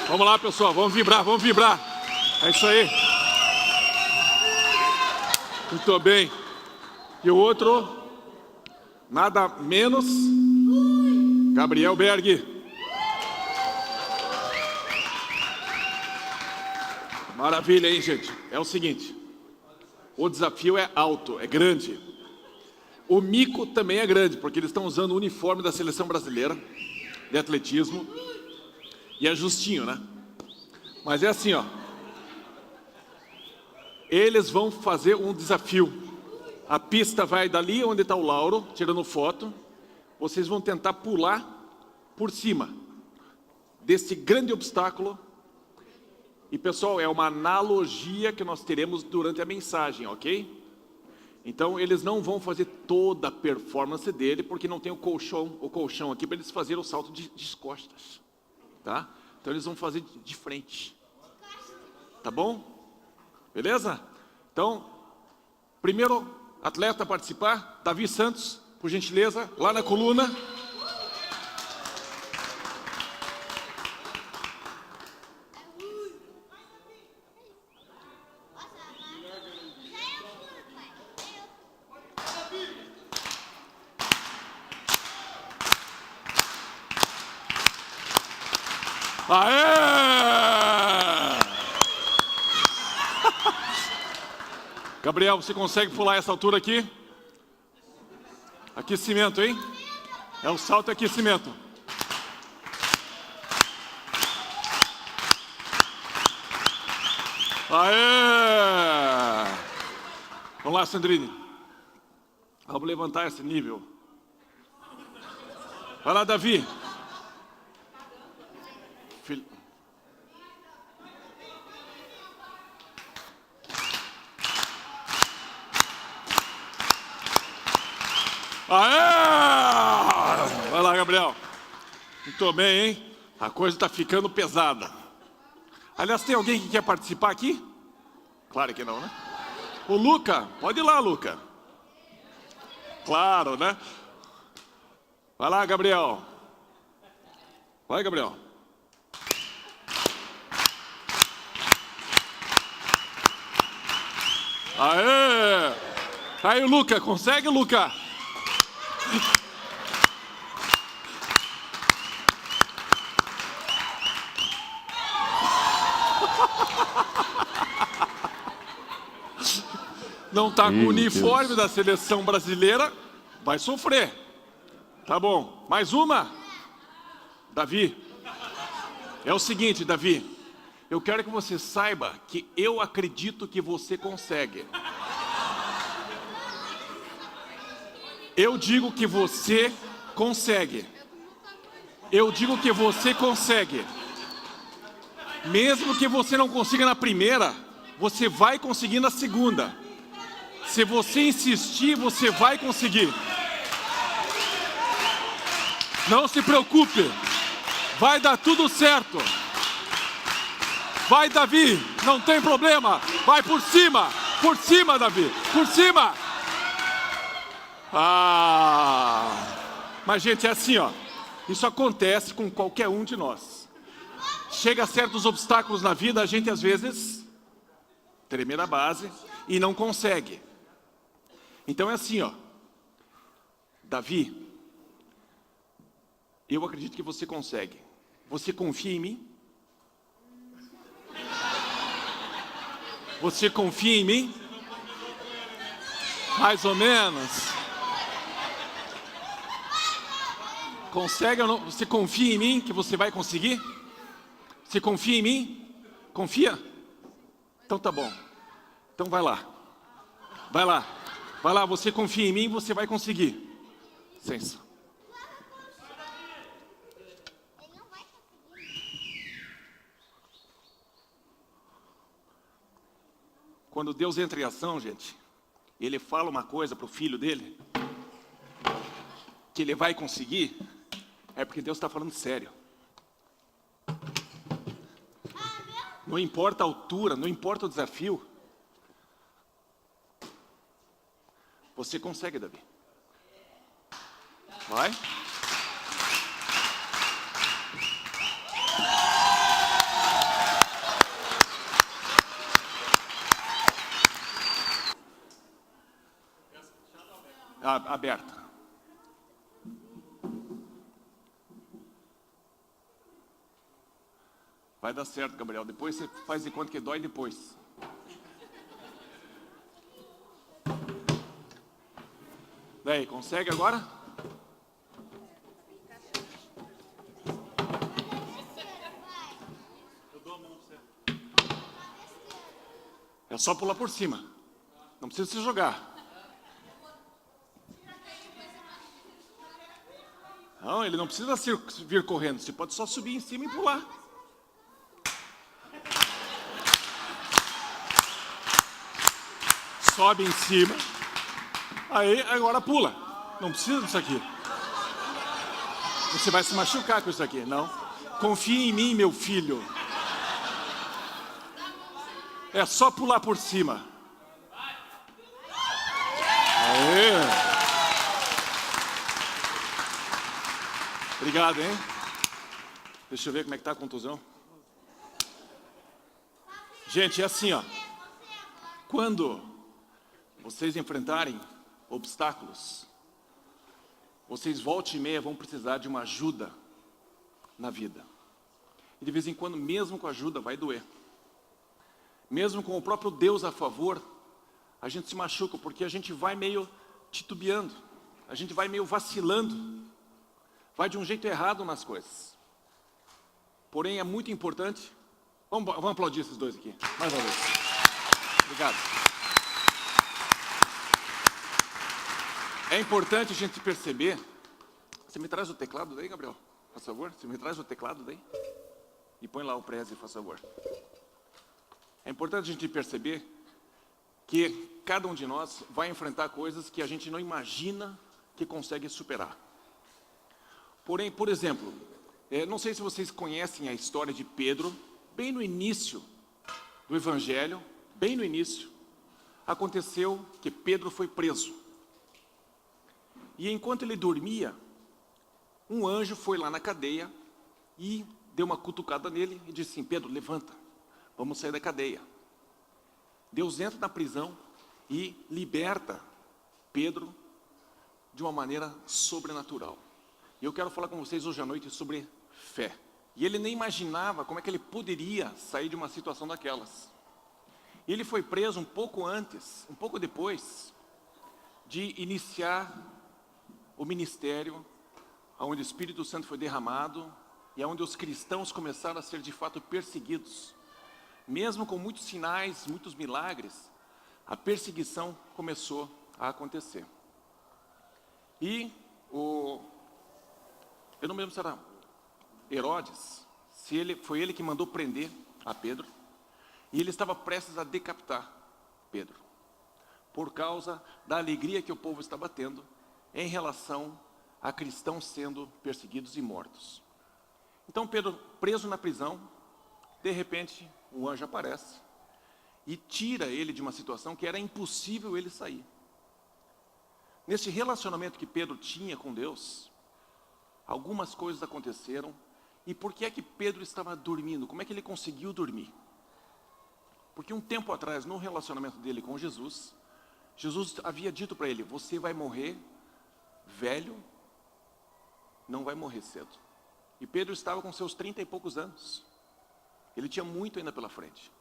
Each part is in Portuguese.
Vamos lá, pessoal, vamos vibrar, vamos vibrar. É isso aí. Muito bem. E o outro, nada menos, Gabriel Berg. Maravilha, hein, gente? É o seguinte, o desafio é alto, é grande. O mico também é grande, porque eles estão usando o uniforme da seleção brasileira de atletismo. E é justinho, né? Mas é assim, ó. Eles vão fazer um desafio. A pista vai dali onde está o Lauro, tirando foto. Vocês vão tentar pular por cima desse grande obstáculo. E, pessoal, é uma analogia que nós teremos durante a mensagem, ok? Então, eles não vão fazer toda a performance dele, porque não tem o colchão aqui para eles fazerem o salto de costas. Tá? Então eles vão fazer de frente. Tá bom? Beleza? Então, primeiro atleta a participar, Davi Santos, por gentileza, lá na coluna. Aê! Gabriel, você consegue pular essa altura aqui? Aquecimento, hein? É o salto e aquecimento. Aê! Vamos lá, Sandrine. Vamos levantar esse nível. Vai lá, Davi. Aê! Vai lá, Gabriel. Muito bem, hein? A coisa está ficando pesada. Aliás, tem alguém que quer participar aqui? Claro que não, né? O Luca, pode ir lá, Luca. Claro, né? Vai lá, Gabriel. Vai, Gabriel. Aê! Aí, Luca, consegue, Luca? Não tá com o uniforme da seleção brasileira, vai sofrer. Tá bom. Mais uma? Davi. É o seguinte, Davi. Eu quero que você saiba que eu acredito que você consegue. Eu digo que você consegue. Eu digo que você consegue. Mesmo que você não consiga na primeira, você vai conseguir na segunda. Se você insistir, você vai conseguir. Não se preocupe. Vai dar tudo certo. Vai, Davi. Não tem problema. Vai por cima. Por cima, Davi. Por cima. Mas, gente, é assim, ó. Isso acontece com qualquer um de nós. Chega a certos obstáculos na vida, a gente às vezes treme na base e não consegue. Então é assim, ó. Davi, eu acredito que você consegue. Você confia em mim? Você confia em mim? Mais ou menos. Consegue ou não? Você confia em mim que você vai conseguir? Você confia em mim? Confia? Então tá bom. Então vai lá. Vai lá. Vai lá, você confia em mim, você vai conseguir. Licença. Quando Deus entra em ação, gente, Ele fala uma coisa para o filho dele, que ele vai conseguir, é porque Deus está falando sério. Não importa a altura, não importa o desafio. Você consegue, Davi. Vai. aberta. Vai dar certo, Gabriel. Depois você faz de conta que dói depois. Daí, consegue agora? Eu dou a mão pra você. É só pular por cima. Não precisa se jogar. Não, ele não precisa vir correndo. Você pode só subir em cima e pular. Sobe em cima. Aí, agora pula. Não precisa disso aqui. Você vai se machucar com isso aqui, não? Confie em mim, meu filho. É só pular por cima. Aê. Obrigado, hein? Deixa eu ver como é que tá a contusão. Gente, é assim, ó. Quando vocês enfrentarem obstáculos, vocês volta e meia vão precisar de uma ajuda na vida. E de vez em quando, mesmo com ajuda, vai doer. Mesmo com o próprio Deus a favor, a gente se machuca, porque a gente vai meio titubeando, a gente vai meio vacilando, vai de um jeito errado nas coisas. Porém, é muito importante. Vamos aplaudir esses dois aqui, mais uma vez. Obrigado. É importante a gente perceber. Você me traz o teclado daí, Gabriel? Por favor, você me traz o teclado daí? E põe lá o preze, por favor. É importante a gente perceber que cada um de nós vai enfrentar coisas que a gente não imagina que consegue superar. Porém, por exemplo, não sei se vocês conhecem a história de Pedro. Bem no início do Evangelho, bem no início, aconteceu que Pedro foi preso. E enquanto ele dormia, um anjo foi lá na cadeia e deu uma cutucada nele e disse assim: Pedro, levanta, vamos sair da cadeia. Deus entra na prisão e liberta Pedro de uma maneira sobrenatural. E eu quero falar com vocês hoje à noite sobre fé. E ele nem imaginava como é que ele poderia sair de uma situação daquelas. E ele foi preso um pouco antes, um pouco depois de iniciar o ministério, onde o Espírito Santo foi derramado e onde os cristãos começaram a ser de fato perseguidos. Mesmo com muitos sinais, muitos milagres, a perseguição começou a acontecer. E eu não me lembro se era Herodes, foi ele que mandou prender a Pedro, e ele estava prestes a decapitar Pedro, por causa da alegria que o povo estava tendo em relação a cristãos sendo perseguidos e mortos. Então Pedro, preso na prisão, de repente o anjo aparece e tira ele de uma situação que era impossível ele sair. Nesse relacionamento que Pedro tinha com Deus, algumas coisas aconteceram. E por que é que Pedro estava dormindo? Como é que ele conseguiu dormir? Porque um tempo atrás, no relacionamento dele com Jesus, Jesus havia dito para ele: você vai morrer velho, não vai morrer cedo. E Pedro estava com seus 30 e poucos anos. Ele tinha muito ainda pela frente.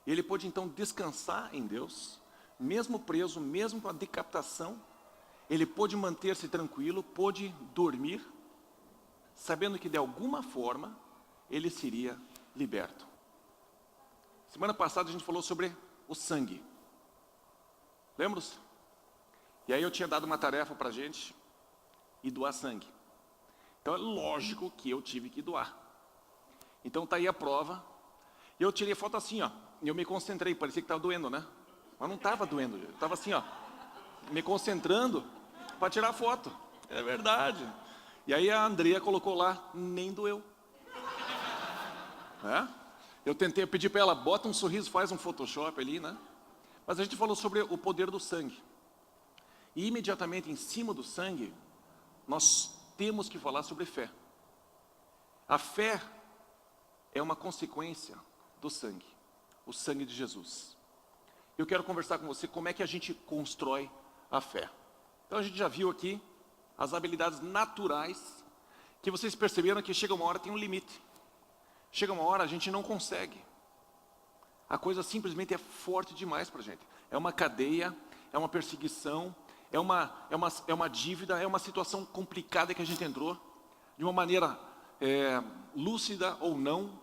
E ele pôde então descansar em Deus, mesmo preso, mesmo com a decapitação, ele pôde manter-se tranquilo, pôde dormir, sabendo que de alguma forma ele seria liberto. Semana passada a gente falou sobre o sangue. Lembra-se? E aí eu tinha dado uma tarefa para a gente e doar sangue. Então é lógico que eu tive que doar. Então está aí a prova. E eu tirei foto assim, ó. E eu me concentrei, parecia que estava doendo, né? Mas não estava doendo. Eu estava assim, ó, me concentrando para tirar foto. É verdade. E aí a Andrea colocou lá: nem doeu. Eu pedi para ela: bota um sorriso, faz um Photoshop ali, né? Mas a gente falou sobre o poder do sangue. E imediatamente em cima do sangue, nós temos que falar sobre fé. A fé é uma consequência do sangue, o sangue de Jesus. Eu quero conversar com você como é que a gente constrói a fé. Então a gente já viu aqui as habilidades naturais, que vocês perceberam que chega uma hora tem um limite. Chega uma hora a gente não consegue. A coisa simplesmente é forte demais para a gente. É uma cadeia, é uma perseguição, é uma dívida, é uma situação complicada que a gente entrou, de uma maneira lúcida ou não,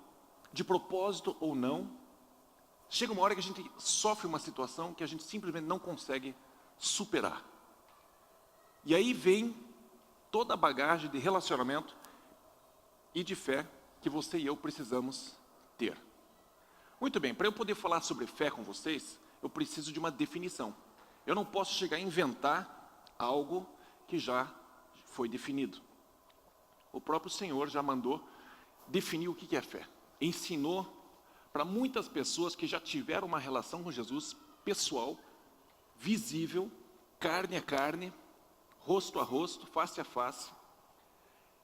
de propósito ou não. Chega uma hora que a gente sofre uma situação que a gente simplesmente não consegue superar. E aí vem toda a bagagem de relacionamento e de fé que você e eu precisamos ter. Muito bem, para eu poder falar sobre fé com vocês, eu preciso de uma definição. Eu não posso chegar a inventar algo que já foi definido. O próprio Senhor já mandou definir o que é fé. Ensinou para muitas pessoas que já tiveram uma relação com Jesus pessoal, visível, carne a carne, rosto a rosto, face a face.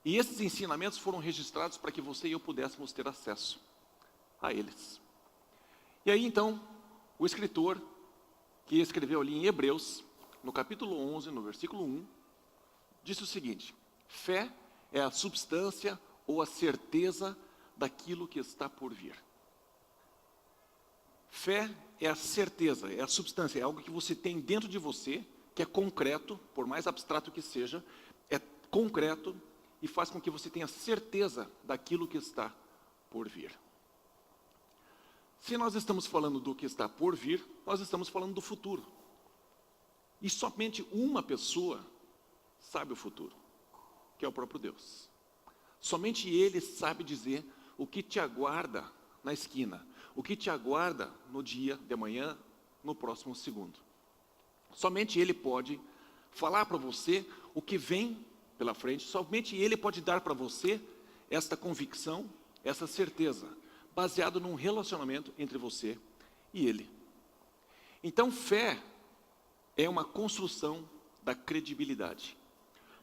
E esses ensinamentos foram registrados para que você e eu pudéssemos ter acesso a eles. E aí então, o escritor que escreveu ali em Hebreus, no capítulo 11, no versículo 1, disse o seguinte: fé é a substância ou a certeza daquilo que está por vir. Fé é a certeza, é a substância, é algo que você tem dentro de você, que é concreto, por mais abstrato que seja, é concreto e faz com que você tenha certeza daquilo que está por vir. Se nós estamos falando do que está por vir, nós estamos falando do futuro. E somente uma pessoa sabe o futuro, que é o próprio Deus. Somente Ele sabe dizer o que te aguarda na esquina, o que te aguarda no dia de amanhã, no próximo segundo. Somente Ele pode falar para você o que vem pela frente, somente Ele pode dar para você esta convicção, essa certeza, baseado num relacionamento entre você e Ele. Então, fé é uma construção da credibilidade.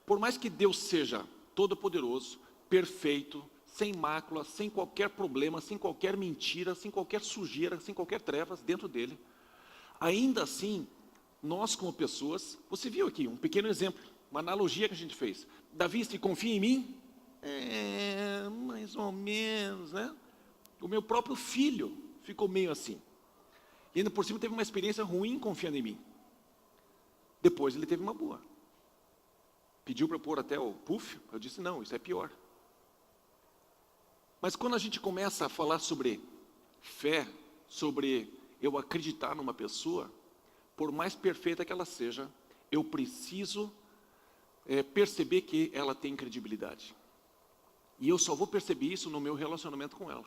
Por mais que Deus seja todo-poderoso, perfeito, sem mácula, sem qualquer problema, sem qualquer mentira, sem qualquer sujeira, sem qualquer trevas dentro dele, ainda assim, nós como pessoas, você viu aqui um pequeno exemplo, uma analogia que a gente fez. Davi, se confia em mim? Mais ou menos, né? O meu próprio filho ficou meio assim. E ainda por cima teve uma experiência ruim confiando em mim. Depois ele teve uma boa. Pediu para eu pôr até o puff, eu disse não, isso é pior. Mas quando a gente começa a falar sobre fé, sobre eu acreditar numa pessoa, por mais perfeita que ela seja, eu preciso perceber que ela tem credibilidade. E eu só vou perceber isso no meu relacionamento com ela,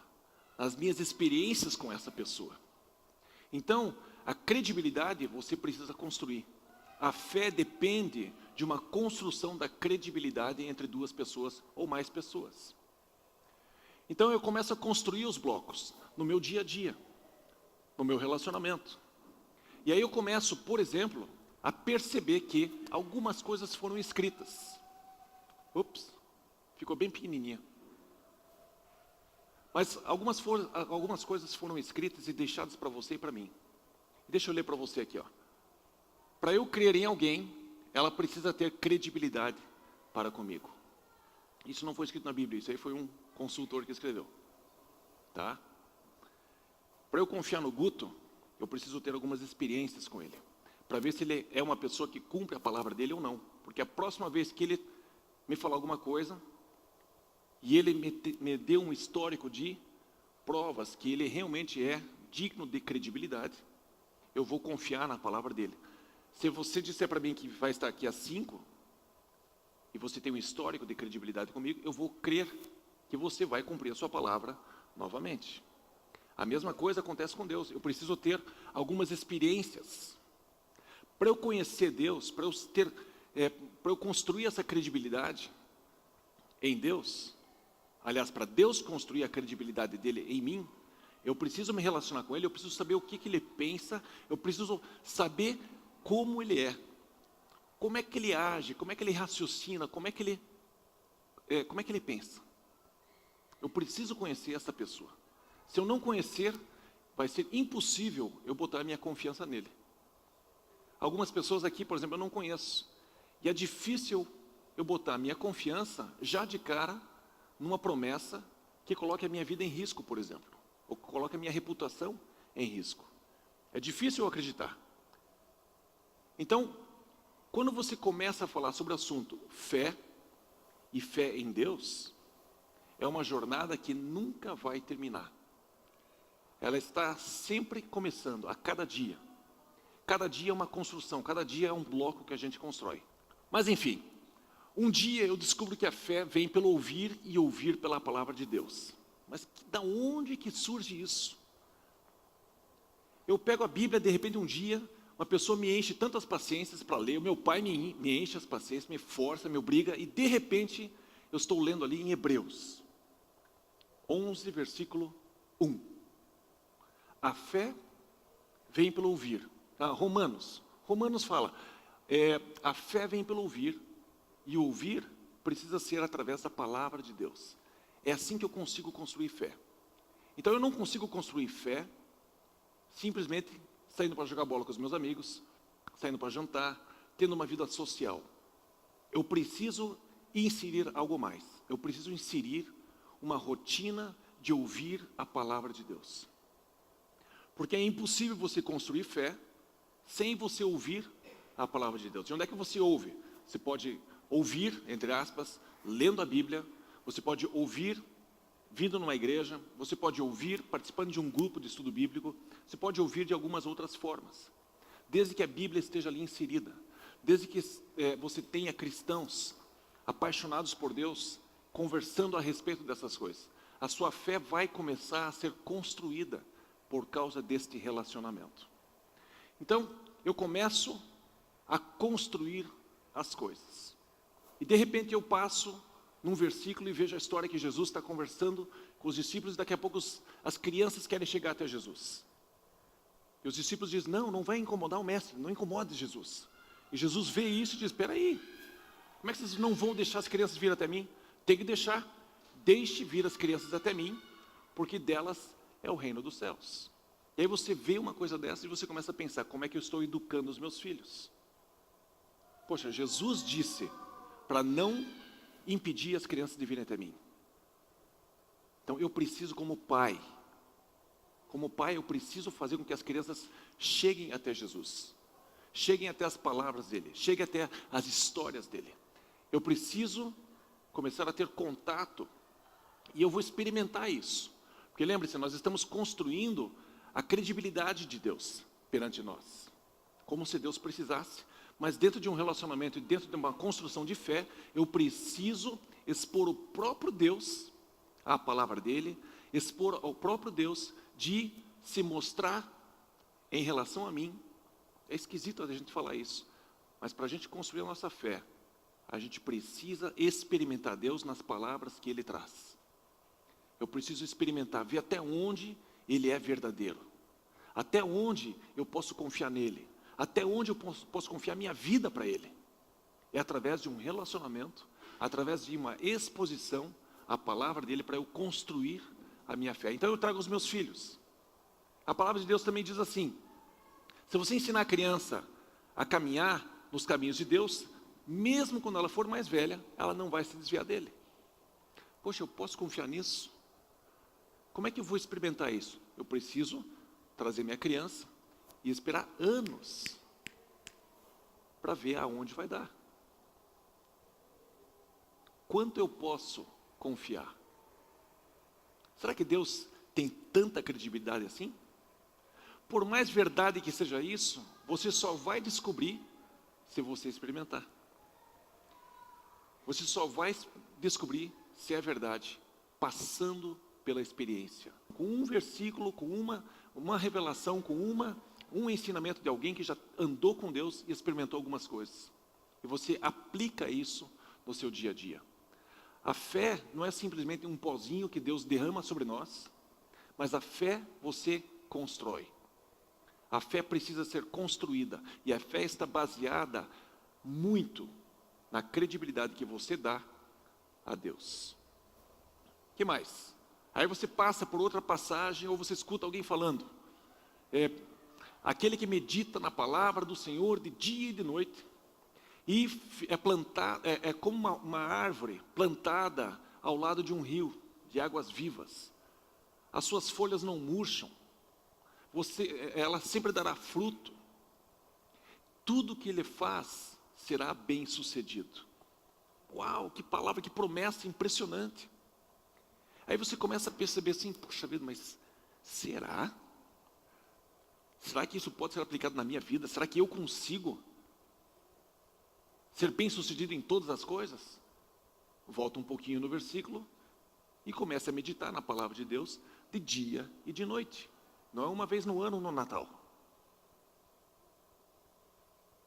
nas minhas experiências com essa pessoa. Então, a credibilidade você precisa construir. A fé depende de uma construção da credibilidade entre duas pessoas ou mais pessoas. Então eu começo a construir os blocos no meu dia a dia, no meu relacionamento. E aí eu começo, por exemplo, a perceber que algumas coisas foram escritas. Ups, ficou bem pequenininha. Mas algumas coisas foram escritas e deixadas para você e para mim. Deixa eu ler para você aqui, ó. Para eu crer em alguém, ela precisa ter credibilidade para comigo. Isso não foi escrito na Bíblia, isso aí foi um consultor que escreveu. Tá? Para eu confiar no Guto, eu preciso ter algumas experiências com ele, para ver se ele é uma pessoa que cumpre a palavra dele ou não. Porque a próxima vez que ele me falar alguma coisa, e ele me deu um histórico de provas que ele realmente é digno de credibilidade, eu vou confiar na palavra dele. Se você disser para mim que vai estar aqui às 5, e você tem um histórico de credibilidade comigo, eu vou crer que você vai cumprir a sua palavra novamente. A mesma coisa acontece com Deus. Eu preciso ter algumas experiências. Para eu conhecer Deus, para eu construir essa credibilidade em Deus, aliás, para Deus construir a credibilidade dele em mim, eu preciso me relacionar com ele, eu preciso saber o que ele pensa, eu preciso saber como ele é, como é que ele age, como é que ele raciocina, como é que ele pensa. Eu preciso conhecer essa pessoa. Se eu não conhecer, vai ser impossível eu botar a minha confiança nele. Algumas pessoas aqui, por exemplo, eu não conheço. E é difícil eu botar a minha confiança já de cara numa promessa que coloque a minha vida em risco, por exemplo, ou que coloque a minha reputação em risco. É difícil eu acreditar. Então, quando você começa a falar sobre o assunto fé e fé em Deus, é uma jornada que nunca vai terminar. Ela está sempre começando, a cada dia. Cada dia é uma construção, cada dia é um bloco que a gente constrói. Mas enfim, um dia eu descubro que a fé vem pelo ouvir e ouvir pela palavra de Deus. Mas da onde que surge isso? Eu pego a Bíblia, de repente um dia, uma pessoa me enche tantas paciências para ler, o meu pai me enche as paciências, me força, me obriga, e de repente eu estou lendo ali em Hebreus 11, versículo 1. A fé vem pelo ouvir. Romanos fala, a fé vem pelo ouvir, e ouvir precisa ser através da palavra de Deus. É assim que eu consigo construir fé. Então eu não consigo construir fé simplesmente saindo para jogar bola com os meus amigos, saindo para jantar, tendo uma vida social. Eu preciso inserir algo mais. Eu preciso inserir uma rotina de ouvir a palavra de Deus. Porque é impossível você construir fé sem você ouvir a palavra de Deus. De onde é que você ouve? Você pode ouvir, entre aspas, lendo a Bíblia, você pode ouvir vindo numa igreja, você pode ouvir participando de um grupo de estudo bíblico, você pode ouvir de algumas outras formas. Desde que a Bíblia esteja ali inserida, desde que você tenha cristãos apaixonados por Deus, conversando a respeito dessas coisas, a sua fé vai começar a ser construída por causa deste relacionamento. Então, eu começo a construir as coisas. E de repente eu passo num versículo e vejo a história que Jesus está conversando com os discípulos, e daqui a pouco as crianças querem chegar até Jesus. E os discípulos dizem, não vai incomodar o mestre, não incomode Jesus. E Jesus vê isso e diz, espera aí, como é que vocês não vão deixar as crianças vir até mim? Tem que deixar, deixe vir as crianças até mim, porque delas é o reino dos céus. E aí você vê uma coisa dessa e você começa a pensar, como é que eu estou educando os meus filhos? Poxa, Jesus disse para não impedir as crianças de virem até mim. Então eu preciso como pai eu preciso fazer com que as crianças cheguem até Jesus, cheguem até as palavras dele, cheguem até as histórias dele. Eu preciso começar a ter contato, e eu vou experimentar isso, porque lembre-se, nós estamos construindo a credibilidade de Deus perante nós, como se Deus precisasse. Mas dentro de um relacionamento e dentro de uma construção de fé, eu preciso expor o próprio Deus, a palavra dele, expor ao próprio Deus de se mostrar em relação a mim. É esquisito a gente falar isso, mas para a gente construir a nossa fé, a gente precisa experimentar Deus nas palavras que ele traz. Eu preciso experimentar, ver até onde ele é verdadeiro, até onde eu posso confiar nele, até onde eu posso confiar minha vida para ele. É através de um relacionamento, através de uma exposição à palavra dele, para eu construir a minha fé. Então eu trago os meus filhos. A palavra de Deus também diz assim, se você ensinar a criança a caminhar nos caminhos de Deus, mesmo quando ela for mais velha, ela não vai se desviar dele. Poxa, eu posso confiar nisso? Como é que eu vou experimentar isso? Eu preciso trazer minha criança e esperar anos para ver aonde vai dar. Quanto eu posso confiar? Será que Deus tem tanta credibilidade assim? Por mais verdade que seja isso, você só vai descobrir se você experimentar. Você só vai descobrir se é verdade passando pela experiência. Com um versículo, com uma revelação, com um ensinamento de alguém que já andou com Deus e experimentou algumas coisas. E você aplica isso no seu dia a dia. A fé não é simplesmente um pozinho que Deus derrama sobre nós, mas a fé você constrói. A fé precisa ser construída, e a fé está baseada muito na credibilidade que você dá a Deus. O que mais? Aí você passa por outra passagem, ou você escuta alguém falando, aquele que medita na palavra do Senhor de dia e de noite, E é como uma árvore plantada ao lado de um rio de águas vivas. As suas folhas não murcham. Ela sempre dará fruto. Tudo que ele faz será bem sucedido. Uau, que palavra, que promessa impressionante. Aí você começa a perceber assim, poxa vida, mas será? Será que isso pode ser aplicado na minha vida? Será que eu consigo ser bem sucedido em todas as coisas? Volta um pouquinho no versículo e comece a meditar na palavra de Deus de dia e de noite. Não é uma vez no ano no Natal.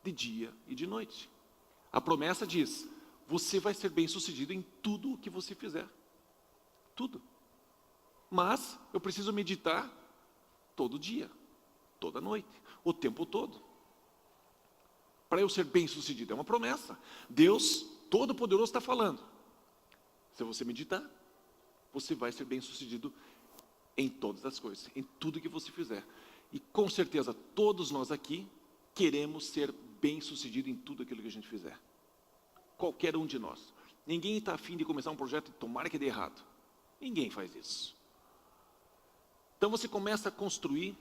De dia e de noite. A promessa diz, você vai ser bem sucedido em tudo o que você fizer. Tudo. Mas eu preciso meditar todo dia, toda noite, o tempo todo. Para eu ser bem sucedido, é uma promessa. Deus Todo-Poderoso está falando. Se você meditar, você vai ser bem sucedido em todas as coisas, em tudo que você fizer. E com certeza, todos nós aqui queremos ser bem sucedido em tudo aquilo que a gente fizer. Qualquer um de nós. Ninguém está afim de começar um projeto e tomara que dê errado. Ninguém faz isso. Então você começa a construir,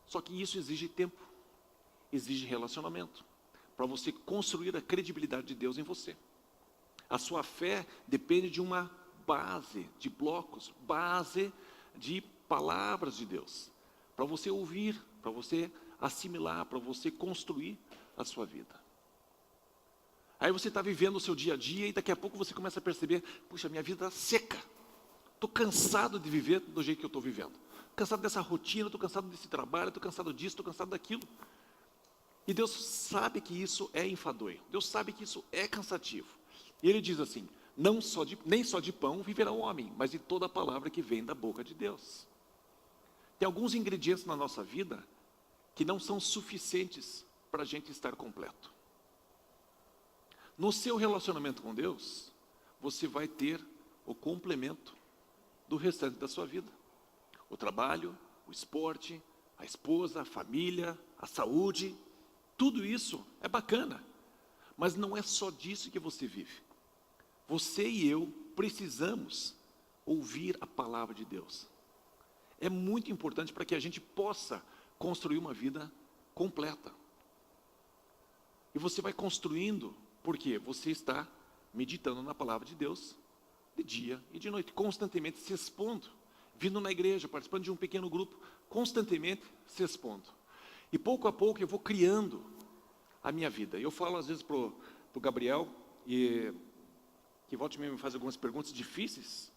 só que isso exige tempo, exige relacionamento, para você construir a credibilidade de Deus em você. A sua fé depende de uma base de blocos, base de palavras de Deus, para você ouvir, para você assimilar, para você construir a sua vida. Aí você está vivendo o seu dia a dia e daqui a pouco você começa a perceber, puxa, minha vida está seca. Estou cansado de viver do jeito que eu estou vivendo. Cansado dessa rotina, estou cansado desse trabalho, estou cansado disso, estou cansado daquilo. E Deus sabe que isso é enfadonho. Deus sabe que isso é cansativo. E Ele diz assim, nem só de pão viverá o homem, mas de toda a palavra que vem da boca de Deus. Tem alguns ingredientes na nossa vida que não são suficientes para a gente estar completo. No seu relacionamento com Deus, você vai ter o complemento do restante da sua vida. O trabalho, o esporte, a esposa, a família, a saúde, tudo isso é bacana. Mas não é só disso que você vive. Você e eu precisamos ouvir a palavra de Deus. É muito importante para que a gente possa construir uma vida completa. E você vai construindo, porque você está meditando na palavra de Deus, de dia e de noite, constantemente se expondo, vindo na igreja, participando de um pequeno grupo, constantemente se expondo. E pouco a pouco eu vou criando a minha vida. Eu falo às vezes para o Gabriel, que volta e meia me faz algumas perguntas difíceis,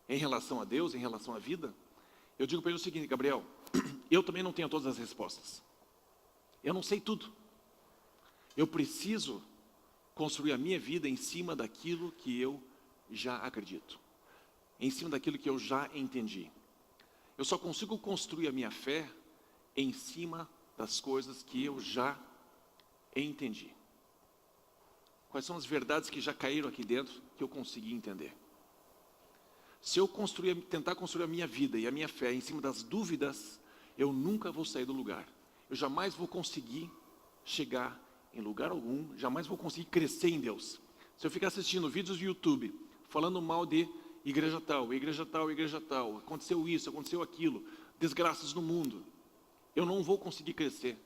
em relação a Deus, em relação à vida. Eu digo para ele o seguinte, Gabriel, eu também não tenho todas as respostas. Eu não sei tudo. Eu preciso construir a minha vida em cima daquilo que eu já acredito, em cima daquilo que eu já entendi. Eu só consigo construir a minha fé em cima das coisas que eu já entendi. Quais são as verdades que já caíram aqui dentro que eu consegui entender? Se eu tentar construir a minha vida e a minha fé em cima das dúvidas, eu nunca vou sair do lugar. Eu jamais vou conseguir chegar em lugar algum, jamais vou conseguir crescer em Deus. Se eu ficar assistindo vídeos do YouTube, falando mal de igreja tal, igreja tal, igreja tal, aconteceu isso, aconteceu aquilo, desgraças no mundo, eu não vou conseguir crescer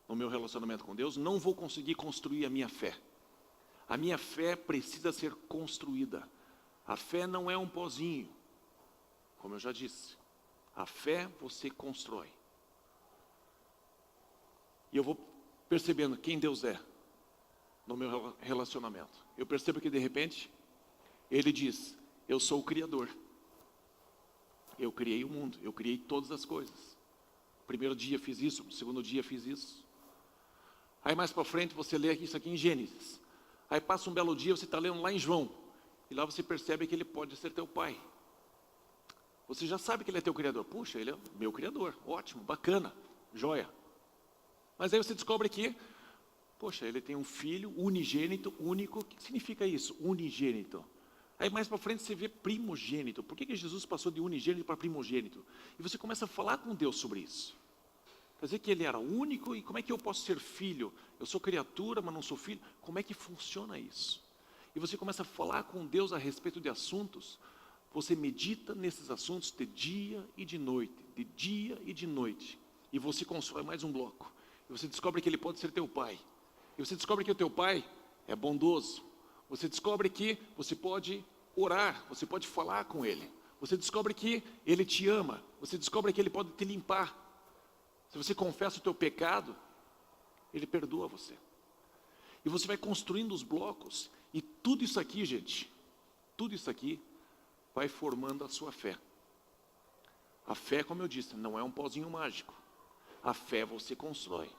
no meu relacionamento com Deus, não vou conseguir construir a minha fé. A minha fé precisa ser construída. A fé não é um pozinho, como eu já disse. A fé você constrói. E eu vou percebendo quem Deus é no meu relacionamento. Eu percebo que de repente, Ele diz, eu sou o Criador. Eu criei o mundo, eu criei todas as coisas. O primeiro dia fiz isso, o segundo dia fiz isso. Aí mais para frente você lê isso aqui em Gênesis. Aí passa um belo dia, você está lendo lá em João. E lá você percebe que Ele pode ser teu pai. Você já sabe que Ele é teu Criador. Puxa, Ele é meu Criador. Ótimo, bacana, joia. Mas aí você descobre que, poxa, Ele tem um filho unigênito, único. O que significa isso? Unigênito. Aí mais para frente você vê primogênito. Por que Jesus passou de unigênito para primogênito? E você começa a falar com Deus sobre isso. Quer dizer que ele era único, e como é que eu posso ser filho? Eu sou criatura, mas não sou filho. Como é que funciona isso? E você começa a falar com Deus a respeito de assuntos, você medita nesses assuntos de dia e de noite, de dia e de noite. E você constrói mais um bloco. E você descobre que ele pode ser teu pai. E você descobre que o teu pai é bondoso. Você descobre que você pode orar, você pode falar com ele. Você descobre que ele te ama. Você descobre que ele pode te limpar. Se você confessa o teu pecado, ele perdoa você. E você vai construindo os blocos. E tudo isso aqui, gente, tudo isso aqui vai formando a sua fé. A fé, como eu disse, não é um pozinho mágico. A fé você constrói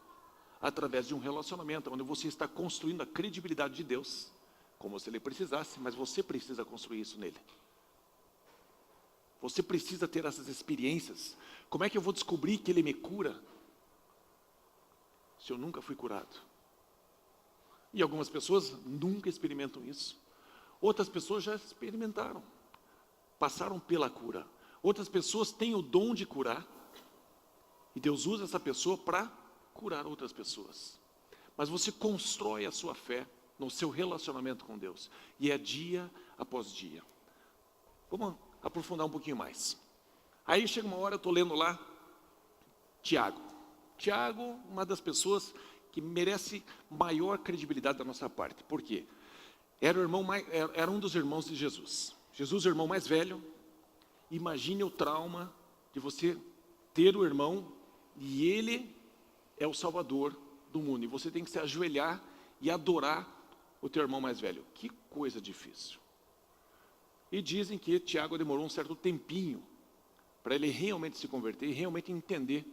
através de um relacionamento, onde você está construindo a credibilidade de Deus, como se ele precisasse, mas você precisa construir isso nele. Você precisa ter essas experiências. Como é que eu vou descobrir que ele me cura se eu nunca fui curado? E algumas pessoas nunca experimentam isso. Outras pessoas já experimentaram, passaram pela cura. Outras pessoas têm o dom de curar, e Deus usa essa pessoa para curar outras pessoas. Mas você constrói a sua fé no seu relacionamento com Deus, e é dia após dia. Vamos aprofundar um pouquinho mais. Aí chega uma hora, eu estou lendo lá, Tiago. Tiago, uma das pessoas que merece maior credibilidade da nossa parte. Por quê? Era um dos irmãos de Jesus. Jesus, o irmão mais velho. Imagine o trauma de você ter o irmão e ele é o salvador do mundo. E você tem que se ajoelhar e adorar o teu irmão mais velho. Que coisa difícil. E dizem que Tiago demorou um certo tempinho para ele realmente se converter e realmente entender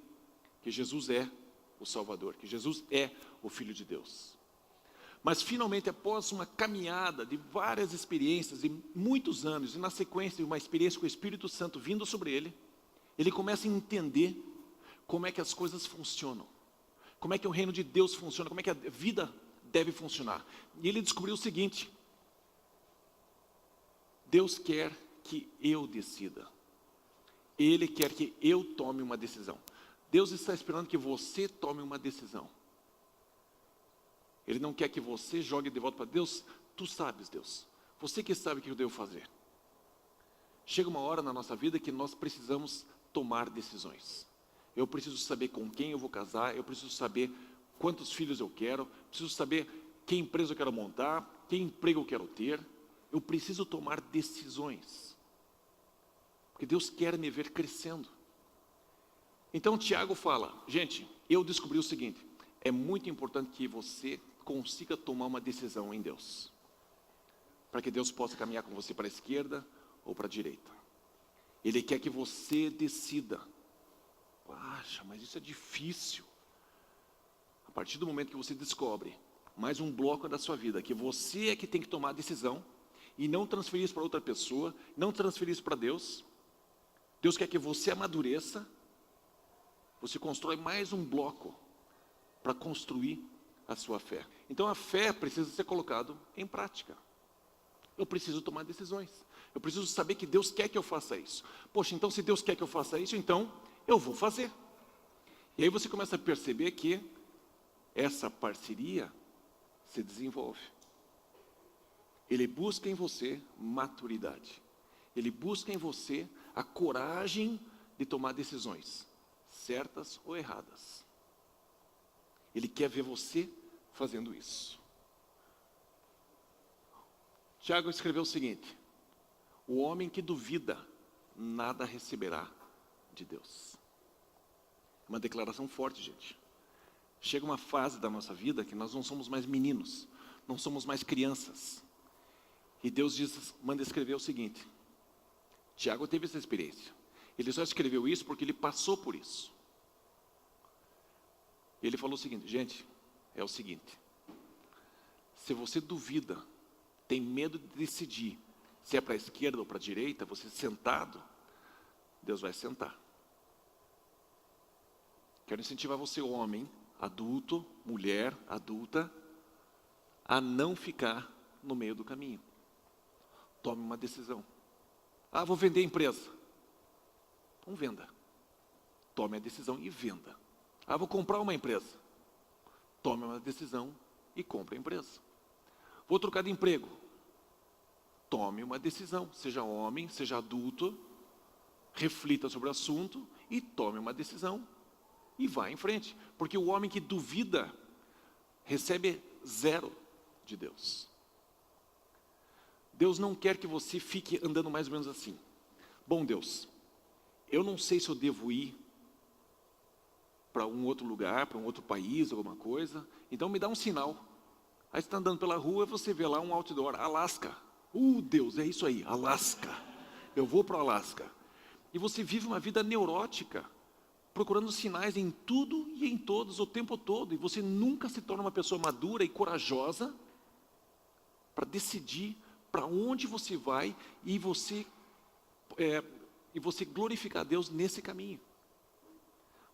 que Jesus é o Salvador, que Jesus é o Filho de Deus. Mas finalmente, após uma caminhada de várias experiências, de muitos anos, e na sequência de uma experiência com o Espírito Santo vindo sobre ele, ele começa a entender como é que as coisas funcionam, como é que o reino de Deus funciona, como é que a vida deve funcionar. E ele descobriu o seguinte: Deus quer que eu decida. Ele quer que eu tome uma decisão. Deus está esperando que você tome uma decisão. Ele não quer que você jogue de volta para Deus. Tu sabes, Deus. Você que sabe o que eu devo fazer. Chega uma hora na nossa vida que nós precisamos tomar decisões. Eu preciso saber com quem eu vou casar. Eu preciso saber quantos filhos eu quero. Preciso saber que empresa eu quero montar. Que emprego eu quero ter. Eu preciso tomar decisões. Porque Deus quer me ver crescendo. Então Tiago fala, gente, eu descobri o seguinte: é muito importante que você consiga tomar uma decisão em Deus, para que Deus possa caminhar com você para a esquerda ou para a direita. Ele quer que você decida. Poxa, mas isso é difícil. A partir do momento que você descobre mais um bloco da sua vida, que você é que tem que tomar a decisão, e não transferir isso para outra pessoa, não transferir isso para Deus. Deus quer que você amadureça. Você constrói mais um bloco para construir a sua fé. Então a fé precisa ser colocada em prática. Eu preciso tomar decisões. Eu preciso saber que Deus quer que eu faça isso. Poxa, então se Deus quer que eu faça isso, então eu vou fazer. E aí você começa a perceber que essa parceria se desenvolve. Ele busca em você maturidade. Ele busca em você a coragem de tomar decisões, certas ou erradas. Ele quer ver você fazendo isso. Tiago escreveu o seguinte: o homem que duvida, nada receberá de Deus. Uma declaração forte, gente. Chega uma fase da nossa vida que nós não somos mais meninos, não somos mais crianças. E Deus manda escrever o seguinte: Tiago teve essa experiência. Ele só escreveu isso porque ele passou por isso. Ele falou o seguinte: gente, é o seguinte, se você duvida, tem medo de decidir se é para a esquerda ou para a direita, você sentado, Deus vai sentar. Quero incentivar você, homem, adulto, mulher, adulta, a não ficar no meio do caminho. Tome uma decisão. Ah, vou vender a empresa. Então venda. Tome a decisão e venda. Ah, vou comprar uma empresa. Tome uma decisão e compre a empresa. Vou trocar de emprego. Tome uma decisão, seja homem, seja adulto, reflita sobre o assunto e tome uma decisão e vá em frente. Porque o homem que duvida recebe 0 de Deus. Deus não quer que você fique andando mais ou menos assim. Bom, Deus, eu não sei se eu devo ir para um outro lugar, para um outro país, alguma coisa, então me dá um sinal. Aí você está andando pela rua e você vê lá um outdoor, Alasca. Deus, é isso aí, Alasca. Eu vou para o Alasca. E você vive uma vida neurótica, procurando sinais em tudo e em todos, o tempo todo. E você nunca se torna uma pessoa madura e corajosa para decidir para onde você vai e você glorificar a Deus nesse caminho.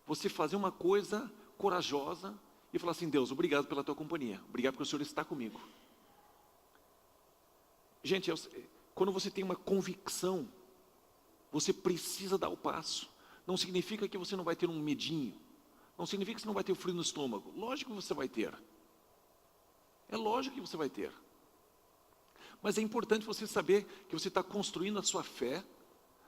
Você fazer uma coisa corajosa e falar assim, Deus, obrigado pela tua companhia. Obrigado porque o Senhor está comigo. Gente, quando você tem uma convicção, você precisa dar o passo. Não significa que você não vai ter um medinho. Não significa que você não vai ter frio no estômago. Lógico que você vai ter. É lógico que você vai ter. Mas é importante você saber que você está construindo a sua fé,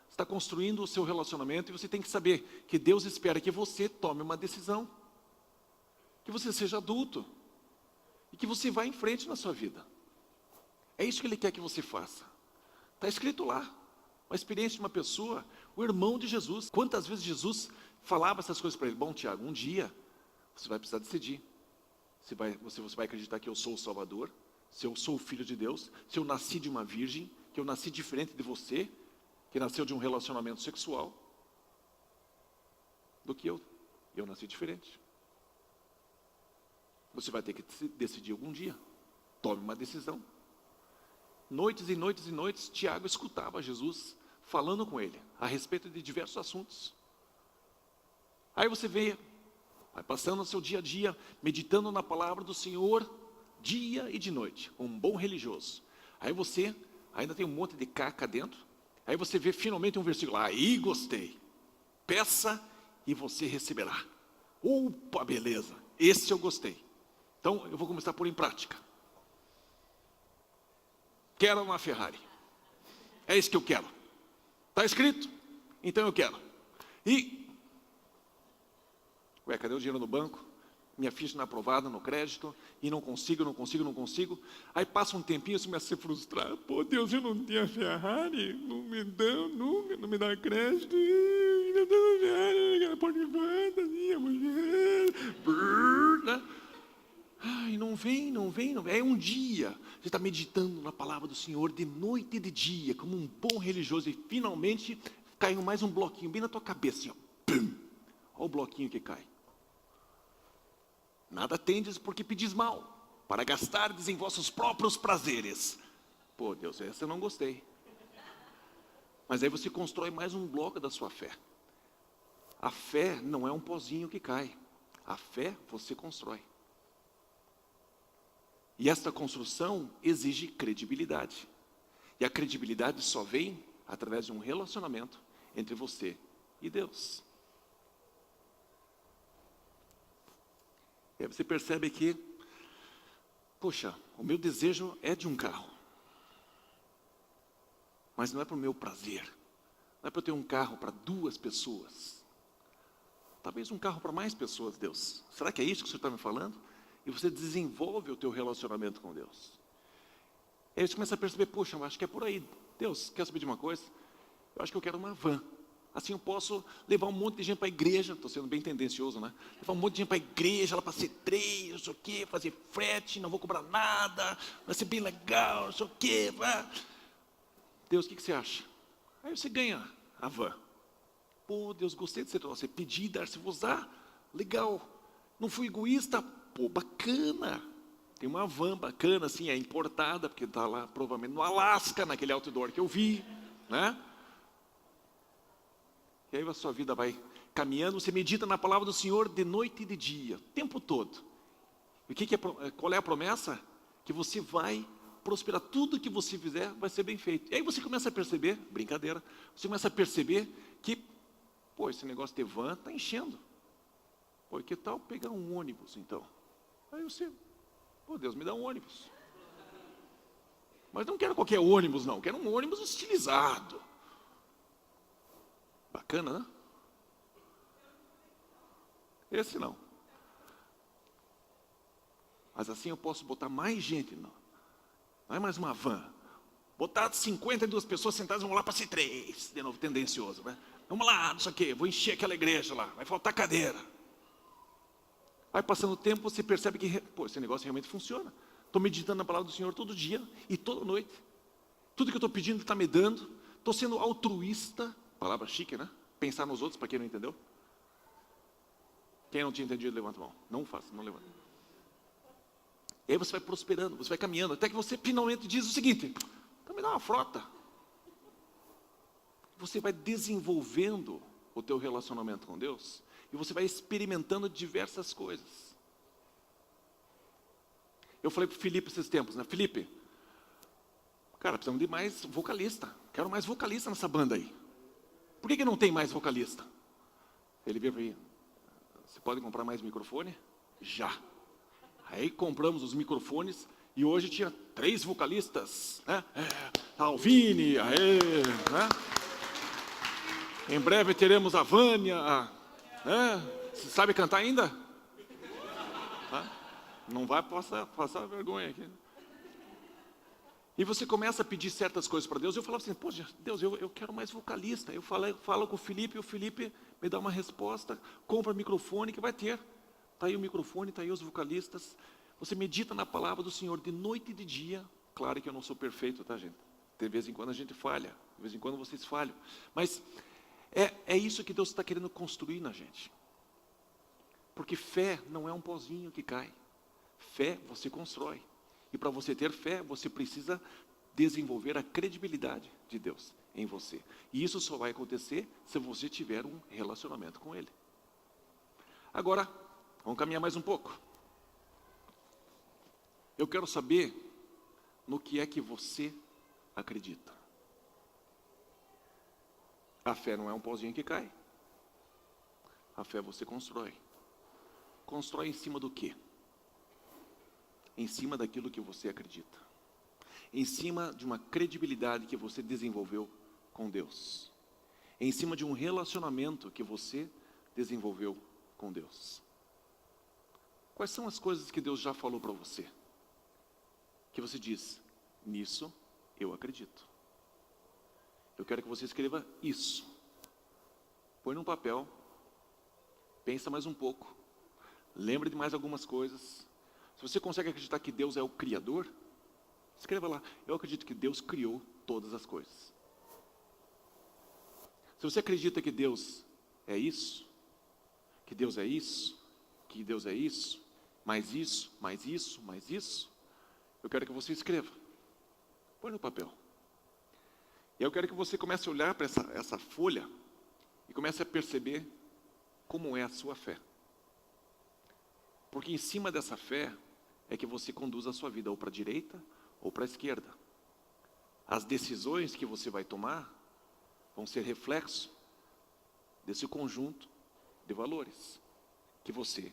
está construindo o seu relacionamento, e você tem que saber que Deus espera que você tome uma decisão. Que você seja adulto. E que você vá em frente na sua vida. É isso que Ele quer que você faça. Está escrito lá. Uma experiência de uma pessoa, o irmão de Jesus. Quantas vezes Jesus falava essas coisas para ele? Bom, Tiago, um dia você vai precisar decidir. Você vai acreditar que eu sou o Salvador, se eu sou o Filho de Deus, se eu nasci de uma virgem, que eu nasci diferente de você, que nasceu de um relacionamento sexual, do que eu. Eu nasci diferente. Você vai ter que decidir algum dia. Tome uma decisão. Noites e noites e noites, Tiago escutava Jesus falando com ele a respeito de diversos assuntos. Aí você vai passando o seu dia a dia, meditando na palavra do Senhor, dia e de noite, um bom religioso. Aí você ainda tem um monte de caca dentro, aí você vê finalmente um versículo, aí gostei, peça e você receberá. Opa, beleza, esse eu gostei. Então eu vou começar a pôr em prática. Quero uma Ferrari. É isso que eu quero. Está escrito? Então eu quero. Cadê o dinheiro no banco? Minha ficha não é aprovada no crédito. E não consigo. Aí passa um tempinho, você começa a se frustrar. Pô, Deus, eu não tinha Ferrari. Não me dá nunca, não me dá crédito. Não dá Ferrari, aquela porta de fantasia, mulher. Ai, não vem. É um dia, você está meditando na palavra do Senhor de noite e de dia, como um bom religioso, e finalmente caiu mais um bloquinho bem na tua cabeça, assim, ó. Pum! Olha o bloquinho que cai. Nada tendes porque pedis mal, para gastardes em vossos próprios prazeres. Pô, Deus, essa eu não gostei. Mas aí você constrói mais um bloco da sua fé. A fé não é um pozinho que cai. A fé você constrói. E esta construção exige credibilidade. E a credibilidade só vem através de um relacionamento entre você e Deus. E aí você percebe que, poxa, o meu desejo é de um carro. Mas não é para o meu prazer. Não é para eu ter um carro para 2 pessoas. Talvez um carro para mais pessoas, Deus. Será que é isso que o Senhor está me falando? E você desenvolve o teu relacionamento com Deus. E aí você começa a perceber, poxa, acho que é por aí. Deus, quer saber de uma coisa? Eu acho que eu quero uma van. Assim eu posso levar um monte de gente para a igreja. Estou sendo bem tendencioso, né? Levar um monte de gente para a igreja, lá para ser 3, não sei o quê, fazer frete, não vou cobrar nada, vai ser bem legal, não sei o quê. Deus, o que você acha? Aí você ganha a van. Pô, Deus, gostei de você pedir, dar-se-vos-á. Legal. Não fui egoísta. Pô, bacana. Tem uma van bacana, assim, é importada, porque está lá, provavelmente, no Alasca, naquele outdoor que eu vi, né? E aí a sua vida vai caminhando, você medita na palavra do Senhor de noite e de dia, o tempo todo. E qual é a promessa? Que você vai prosperar, tudo que você fizer vai ser bem feito. E aí você começa a perceber, brincadeira, você começa a perceber que, pô, esse negócio de van está enchendo. Pô, que tal pegar um ônibus então? Aí você, pô, Deus, me dá um ônibus. Mas não quero qualquer ônibus não, quero um ônibus estilizado. Bacana, né? Esse não. Mas assim eu posso botar mais gente, não é mais uma van. Botar 52 pessoas sentadas, vamos lá para ser 3. De novo, tendencioso, né? Vamos lá, não sei o quê, vou encher aquela igreja lá, vai faltar cadeira. Vai passando o tempo, você percebe que, pô, esse negócio realmente funciona. Estou meditando na palavra do Senhor todo dia e toda noite. Tudo que eu estou pedindo está me dando. Estou sendo altruísta, palavra chique, né? Pensar nos outros, para quem não entendeu. Quem não tinha entendido, levanta a mão. Não faça, não levanta. E aí você vai prosperando, você vai caminhando, até que você finalmente diz o seguinte: então me dá uma frota. Você vai desenvolvendo o teu relacionamento com Deus e você vai experimentando diversas coisas. Eu falei para o Felipe esses tempos, né? Felipe, cara, precisamos de mais vocalista. Quero mais vocalista nessa banda aí. Por que não tem mais vocalista? Ele veio para mim: você pode comprar mais microfone? Já. Aí compramos os microfones e hoje tinha 3 vocalistas, né? Alvine, né? Em breve teremos a Vânia, né? Você sabe cantar ainda? Tá? Não vai passar vergonha aqui. E você começa a pedir certas coisas para Deus. Eu falava assim: poxa, Deus, eu quero mais vocalista. Eu falo com o Felipe, e o Felipe me dá uma resposta. Compra microfone que vai ter. Está aí o microfone, está aí os vocalistas. Você medita na palavra do Senhor de noite e de dia. Claro que eu não sou perfeito, tá, gente? De vez em quando a gente falha. De vez em quando vocês falham. Mas é isso que Deus está querendo construir na gente. Porque fé não é um pozinho que cai. Fé você constrói. E para você ter fé, você precisa desenvolver a credibilidade de Deus em você. E isso só vai acontecer se você tiver um relacionamento com Ele. Agora, vamos caminhar mais um pouco. Eu quero saber no que é que você acredita. A fé não é um pauzinho que cai. A fé você constrói. Constrói em cima do quê? Em cima daquilo que você acredita. Em cima de uma credibilidade que você desenvolveu com Deus. Em cima de um relacionamento que você desenvolveu com Deus. Quais são as coisas que Deus já falou para você? Que você diz: nisso eu acredito. Eu quero que você escreva isso. Põe num papel. Pensa mais um pouco. Lembra de mais algumas coisas. Se você consegue acreditar que Deus é o Criador, escreva lá: eu acredito que Deus criou todas as coisas. Se você acredita que Deus é isso, que Deus é isso, que Deus é isso, mais isso, mais isso, mais isso, eu quero que você escreva. Põe no papel. E eu quero que você comece a olhar para essa folha e comece a perceber como é a sua fé. Porque em cima dessa fé é que você conduz a sua vida ou para a direita ou para a esquerda. As decisões que você vai tomar vão ser reflexo desse conjunto de valores que você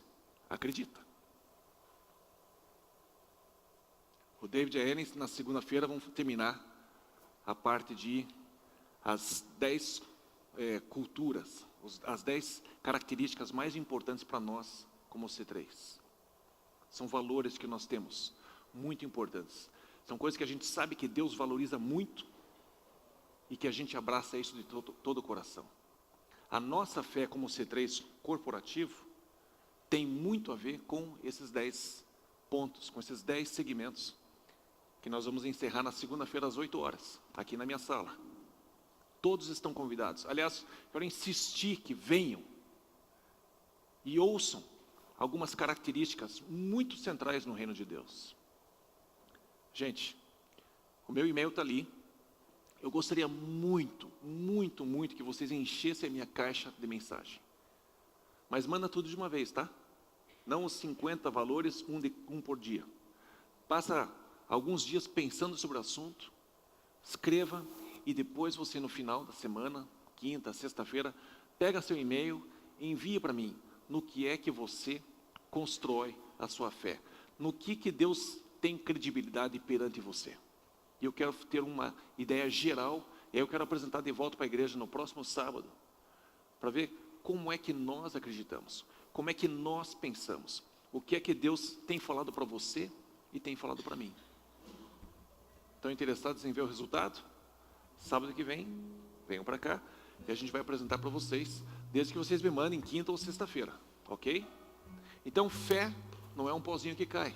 acredita. O David e a Ellen, na segunda-feira, vão terminar a parte de as 10 culturas, as 10 características mais importantes para nós como C3. São valores que nós temos, muito importantes. São coisas que a gente sabe que Deus valoriza muito e que a gente abraça isso de todo o coração. A nossa fé como C3 corporativo tem muito a ver com esses 10 pontos, com esses 10 segmentos que nós vamos encerrar na segunda-feira às 8 horas, aqui na minha sala. Todos estão convidados. Aliás, quero insistir que venham e ouçam algumas características muito centrais no reino de Deus. Gente, o meu e-mail está ali. Eu gostaria muito, muito, muito que vocês enchessem a minha caixa de mensagem. Mas manda tudo de uma vez, tá? Não os 50 valores, um por dia. Passa alguns dias pensando sobre o assunto, escreva e depois você no final da semana, quinta, sexta-feira, pega seu e-mail e envia para mim. no que é que você constrói a sua fé. No que Deus tem credibilidade perante você. E eu quero ter uma ideia geral, e aí eu quero apresentar de volta para a igreja no próximo sábado, para ver como é que nós acreditamos, como é que nós pensamos, o que é que Deus tem falado para você e tem falado para mim. Estão interessados em ver o resultado? Sábado que vem, venham para cá, e a gente vai apresentar para vocês, desde que vocês me mandem quinta ou sexta-feira, ok? Então, fé não é um pozinho que cai.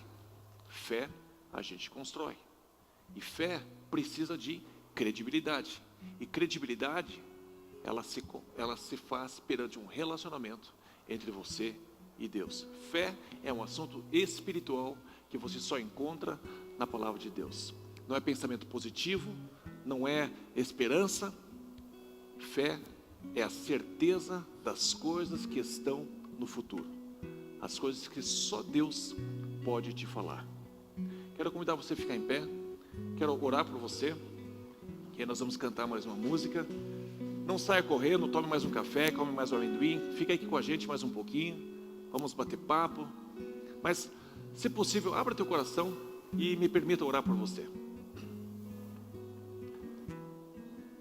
Fé a gente constrói. E fé precisa de credibilidade. E credibilidade, ela se faz perante um relacionamento entre você e Deus. Fé é um assunto espiritual que você só encontra na palavra de Deus. Não é pensamento positivo, não é esperança. Fé é a certeza das coisas que estão no futuro. As coisas que só Deus pode te falar. Quero convidar você a ficar em pé. Quero orar por você. E aí nós vamos cantar mais uma música. Não saia correndo, tome mais um café, come mais um amendoim. Fica aqui com a gente mais um pouquinho. Vamos bater papo. Mas, se possível, abra teu coração e me permita orar por você.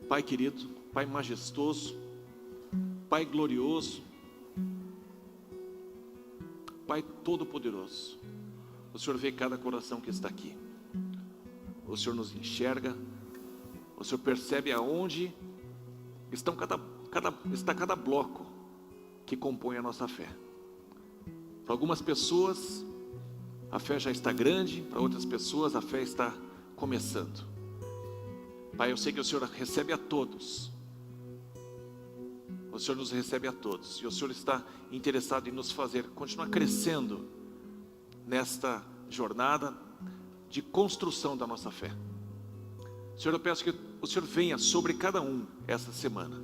Pai querido, Pai majestoso, Pai glorioso, Pai todo-poderoso, o Senhor vê cada coração que está aqui. O Senhor nos enxerga, o Senhor percebe aonde está cada bloco que compõe a nossa fé. Para algumas pessoas, a fé já está grande, para outras pessoas, a fé está começando. Pai, eu sei que o Senhor recebe a todos. O Senhor nos recebe a todos. E o Senhor está interessado em nos fazer continuar crescendo nesta jornada de construção da nossa fé. Senhor, eu peço que o Senhor venha sobre cada um essa semana.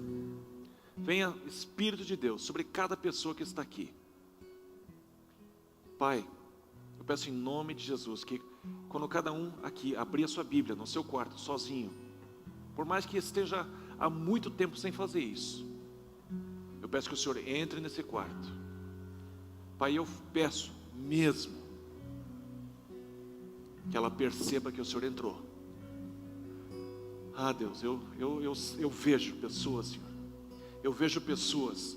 Venha, Espírito de Deus, sobre cada pessoa que está aqui. Pai, eu peço em nome de Jesus que quando cada um aqui abrir a sua Bíblia no seu quarto, sozinho, por mais que esteja há muito tempo sem fazer isso, eu peço que o Senhor entre nesse quarto. Pai, eu peço mesmo que ela perceba que o Senhor entrou. Ah, Deus, eu vejo pessoas, Senhor. Eu vejo pessoas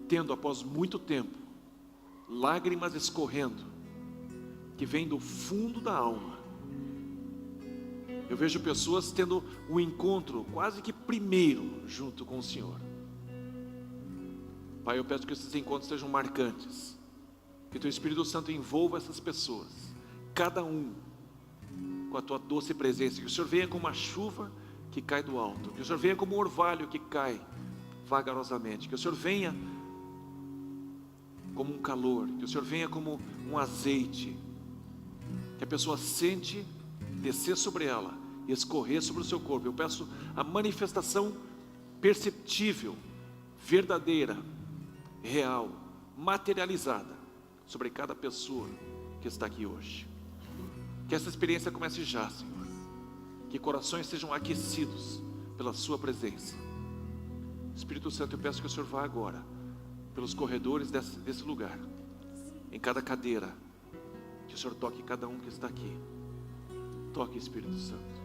tendo, após muito tempo, lágrimas escorrendo, que vêm do fundo da alma. Eu vejo pessoas tendo um encontro quase que primeiro junto com o Senhor. Pai, eu peço que esses encontros sejam marcantes, que Teu Espírito Santo envolva essas pessoas, cada um com a Tua doce presença, que o Senhor venha como uma chuva que cai do alto, que o Senhor venha como um orvalho que cai vagarosamente, que o Senhor venha como um calor, que o Senhor venha como um azeite, que a pessoa sente descer sobre ela e escorrer sobre o seu corpo. Eu peço a manifestação perceptível, verdadeira, real, materializada sobre cada pessoa que está aqui hoje. Que essa experiência comece já, Senhor. Que corações sejam aquecidos pela Sua presença. Espírito Santo, eu peço que o Senhor vá agora pelos corredores desse lugar, em cada cadeira, que o Senhor toque cada um que está aqui. Toque, Espírito Santo.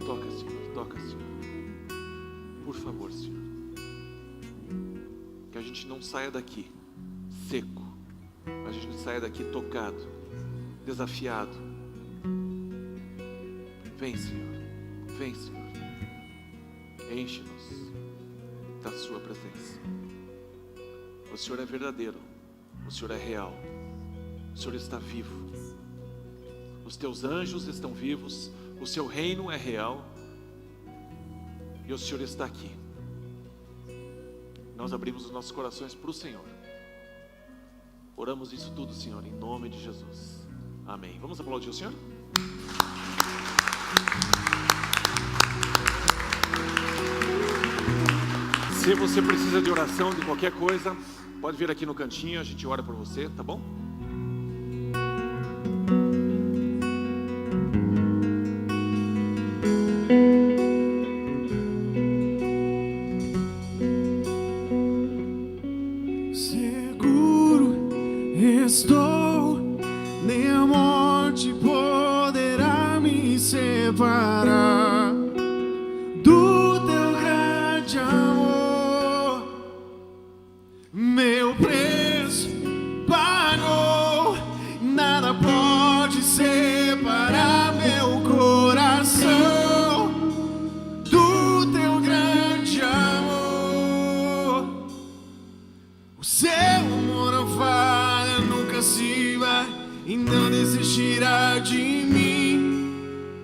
Toca, Senhor, toca, Senhor. Por favor, Senhor. Que a gente não saia daqui seco, a gente saia daqui tocado, desafiado. Vem, Senhor, vem, Senhor. Enche-nos da Sua presença. O Senhor é verdadeiro, o Senhor é real, o Senhor está vivo. Os Teus anjos estão vivos, o Seu reino é real e o Senhor está aqui. Nós abrimos os nossos corações para o Senhor. Oramos isso tudo, Senhor, em nome de Jesus. Amém. Vamos aplaudir o Senhor? Se você precisa de oração, de qualquer coisa, pode vir aqui no cantinho, a gente ora por você, tá bom? estou, nem a morte poderá me separar do teu grande amor. Meu preço pagou, nada pode separar meu coração do teu grande amor. O seu amor não falha, nunca se vai e não desistirá de mim.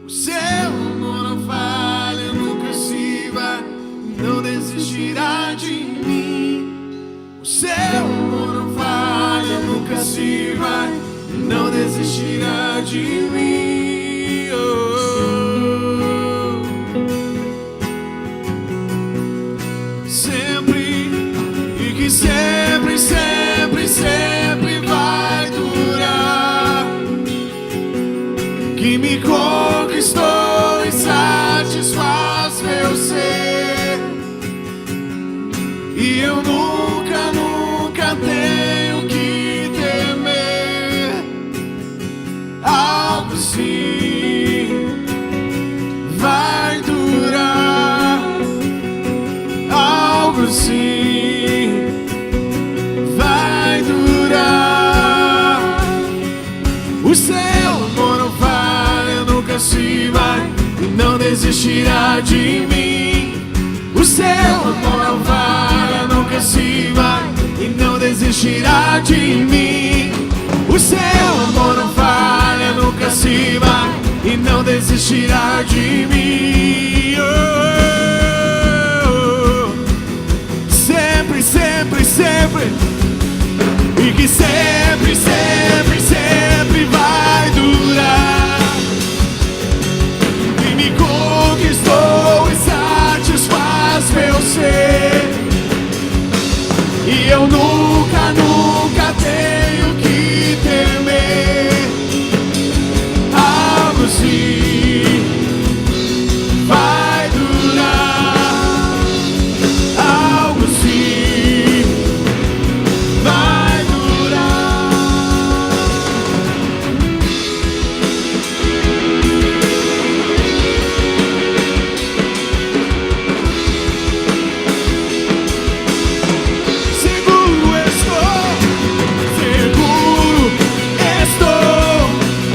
O seu amor não falha, nunca se vai e não desistirá de mim. O seu amor não falha, nunca se vai e não desistirá de mim. Oh. Sempre e que sempre, sempre, sempre vai durar. Que me conquistou e satisfaz meu ser. E eu nunca, nunca tenho que temer algo assim. Vai durar algo assim. Vai durar. O seu amor não falha, nunca se vai e não desistirá de mim. O seu amor não falha, nunca se vai e não desistirá de mim. O seu amor não falha, nunca se vai e não desistirá de mim. Oh, oh, oh. Sempre, sempre, sempre. E que sempre, sempre, sempre vai durar. E me conquistou e satisfaz meu ser. E eu nunca, nunca tenho que temer algo assim. Vai durar algo assim. Vai durar. Seguro estou,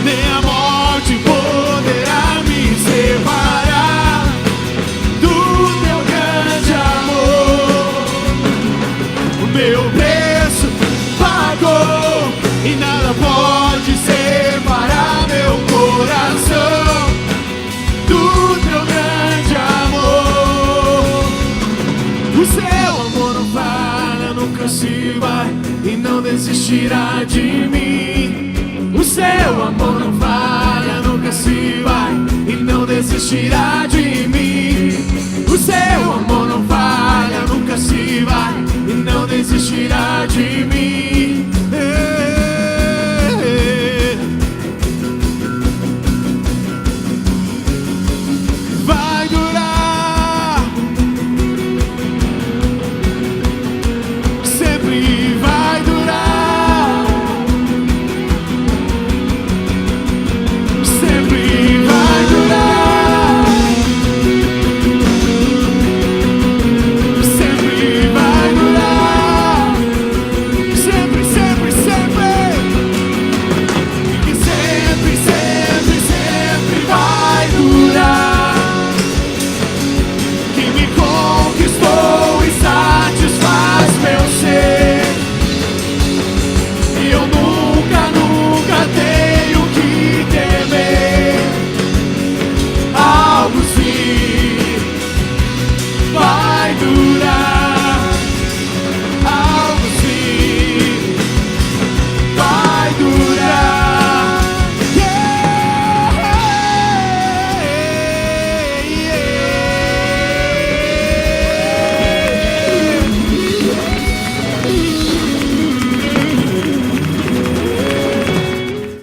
nem a morte poderá me separar do teu grande amor. O meu preço pagou e nada pode separar meu coração do teu grande amor. O seu amor não falha, nunca se vai e não desistirá de mim. O seu amor não falha, nunca vai e não desistirá de mim. O seu amor não vai